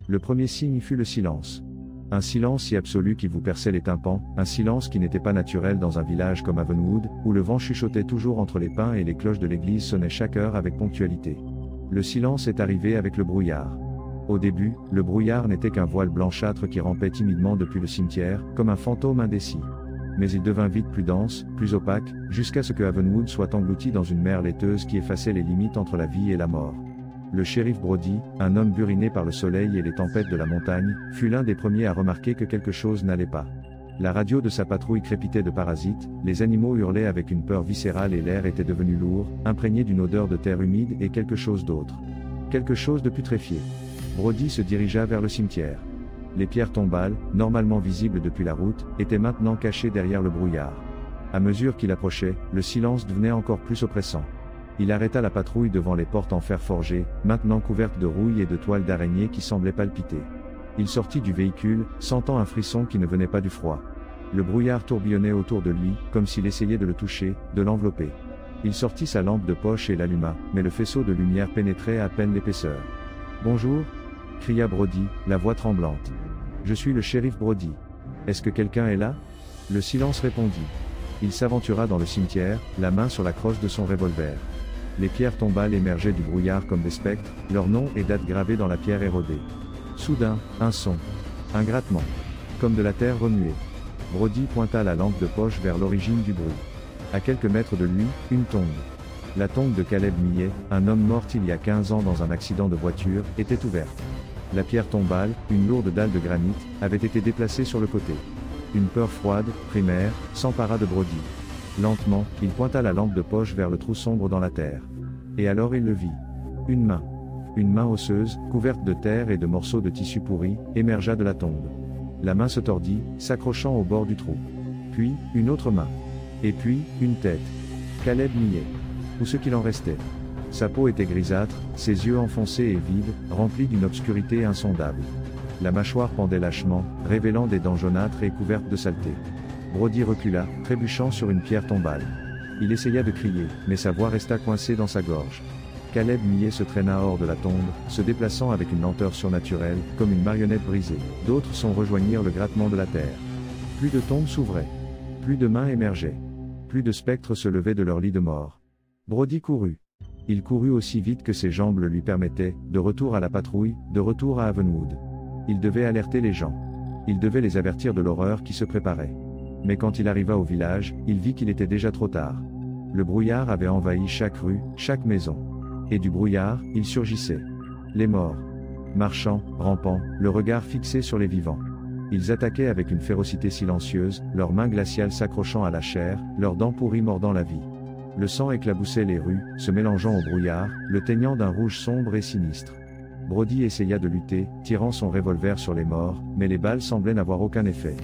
Le premier signe fut le silence. Un silence si absolu qu'il vous perçait les tympans, un silence qui n'était pas naturel dans un village comme Avonwood, où le vent chuchotait toujours entre les pins et les cloches de l'église sonnaient chaque heure avec ponctualité. Le silence est arrivé avec le brouillard. Au début, le brouillard n'était qu'un voile blanchâtre qui rampait timidement depuis le cimetière, comme un fantôme indécis. Mais il devint vite plus dense, plus opaque, jusqu'à ce que Avonwood soit englouti dans une mer laiteuse qui effaçait les limites entre la vie et la mort. Le shérif Brody, un homme buriné par le soleil et les tempêtes de la montagne, fut l'un des premiers à remarquer que quelque chose n'allait pas. La radio de sa patrouille crépitait de parasites, les animaux hurlaient avec une peur viscérale et l'air était devenu lourd, imprégné d'une odeur de terre humide et quelque chose d'autre. Quelque chose de putréfié. Brody se dirigea vers le cimetière. Les pierres tombales, normalement visibles depuis la route, étaient maintenant cachées derrière le brouillard. À mesure qu'il approchait, le silence devenait encore plus oppressant. Il arrêta la patrouille devant les portes en fer forgé, maintenant couvertes de rouille et de toiles d'araignée qui semblaient palpiter. Il sortit du véhicule, sentant un frisson qui ne venait pas du froid. Le brouillard tourbillonnait autour de lui, comme s'il essayait de le toucher, de l'envelopper. Il sortit sa lampe de poche et l'alluma, mais le faisceau de lumière pénétrait à peine l'épaisseur. « Bonjour » cria Brody, la voix tremblante. « Je suis le shérif Brody. Est-ce que quelqu'un est là » Le silence répondit. Il s'aventura dans le cimetière, la main sur la crosse de son revolver. Les pierres tombales émergeaient du brouillard comme des spectres, leurs noms et dates gravés dans la pierre érodée. Soudain, un son. Un grattement. Comme de la terre remuée. Brody pointa la lampe de poche vers l'origine du bruit. À quelques mètres de lui, une tombe. La tombe de Caleb Millet, un homme mort il y a 15 ans dans un accident de voiture, était ouverte. La pierre tombale, une lourde dalle de granit, avait été déplacée sur le côté. Une peur froide, primaire, s'empara de Brody. Lentement, il pointa la lampe de poche vers le trou sombre dans la terre. Et alors il le vit. Une main. Une main osseuse, couverte de terre et de morceaux de tissu pourri, émergea de la tombe. La main se tordit, s'accrochant au bord du trou. Puis, une autre main. Et puis, une tête. Caleb Millet. Ou ce qu'il en restait. Sa peau était grisâtre, ses yeux enfoncés et vides, remplis d'une obscurité insondable. La mâchoire pendait lâchement, révélant des dents jaunâtres et couvertes de saleté. Brody recula, trébuchant sur une pierre tombale. Il essaya de crier, mais sa voix resta coincée dans sa gorge. Caleb Millet se traîna hors de la tombe, se déplaçant avec une lenteur surnaturelle, comme une marionnette brisée. D'autres sons rejoignirent le grattement de la terre. Plus de tombes s'ouvraient. Plus de mains émergeaient. Plus de spectres se levaient de leur lit de mort. Brody courut. Il courut aussi vite que ses jambes le lui permettaient, de retour à la patrouille, de retour à Avonwood. Il devait alerter les gens. Il devait les avertir de l'horreur qui se préparait. Mais quand il arriva au village, il vit qu'il était déjà trop tard. Le brouillard avait envahi chaque rue, chaque maison. Et du brouillard, il surgissait. Les morts. Marchant, rampant, le regard fixé sur les vivants. Ils attaquaient avec une férocité silencieuse, leurs mains glaciales s'accrochant à la chair, leurs dents pourries mordant la vie. Le sang éclaboussait les rues, se mélangeant au brouillard, le teignant d'un rouge sombre et sinistre. Brody essaya de lutter, tirant son revolver sur les morts, mais les balles semblaient n'avoir aucun effet.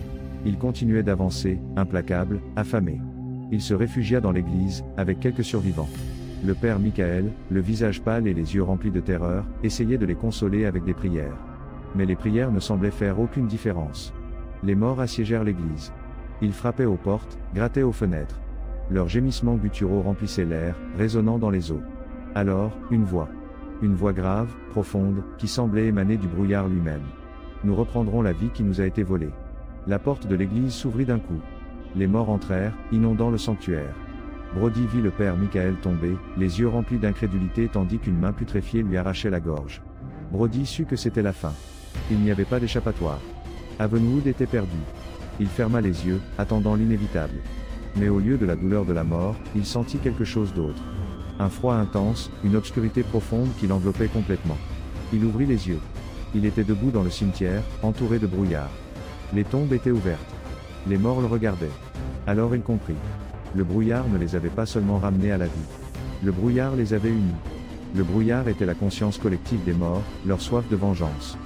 Il continuait d'avancer, implacable, affamé. Il se réfugia dans l'église, avec quelques survivants. Le père Michael, le visage pâle et les yeux remplis de terreur, essayait de les consoler avec des prières. Mais les prières ne semblaient faire aucune différence. Les morts assiégèrent l'église. Ils frappaient aux portes, grattaient aux fenêtres. Leurs gémissements gutturaux remplissaient l'air, résonnant dans les eaux. Alors, une voix. Une voix grave, profonde, qui semblait émaner du brouillard lui-même. Nous reprendrons la vie qui nous a été volée. La porte de l'église s'ouvrit d'un coup. Les morts entrèrent, inondant le sanctuaire. Brody vit le père Michael tomber, les yeux remplis d'incrédulité tandis qu'une main putréfiée lui arrachait la gorge. Brody sut que c'était la fin. Il n'y avait pas d'échappatoire. Avonwood était perdu. Il ferma les yeux, attendant l'inévitable. Mais au lieu de la douleur de la mort, il sentit quelque chose d'autre. Un froid intense, une obscurité profonde qui l'enveloppait complètement. Il ouvrit les yeux. Il était debout dans le cimetière, entouré de brouillard. Les tombes étaient ouvertes. Les morts le regardaient. Alors il comprit. Le brouillard ne les avait pas seulement ramenés à la vie. Le brouillard les avait unis. Le brouillard était la conscience collective des morts, leur soif de vengeance.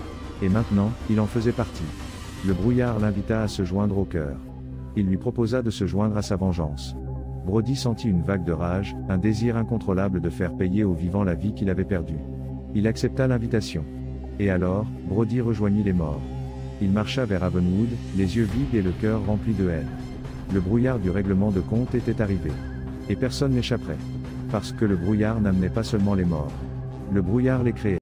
Et maintenant, il en faisait partie. Le brouillard l'invita à se joindre au cœur. Il lui proposa de se joindre à sa vengeance. Brody sentit une vague de rage, un désir incontrôlable de faire payer aux vivants la vie qu'il avait perdue. Il accepta l'invitation. Et alors, Brody rejoignit les morts. Il marcha vers Avonwood, les yeux vides et le cœur rempli de haine. Le brouillard du règlement de compte était arrivé. Et personne n'échapperait. parce que le brouillard n'amenait pas seulement les morts. Le brouillard les créait.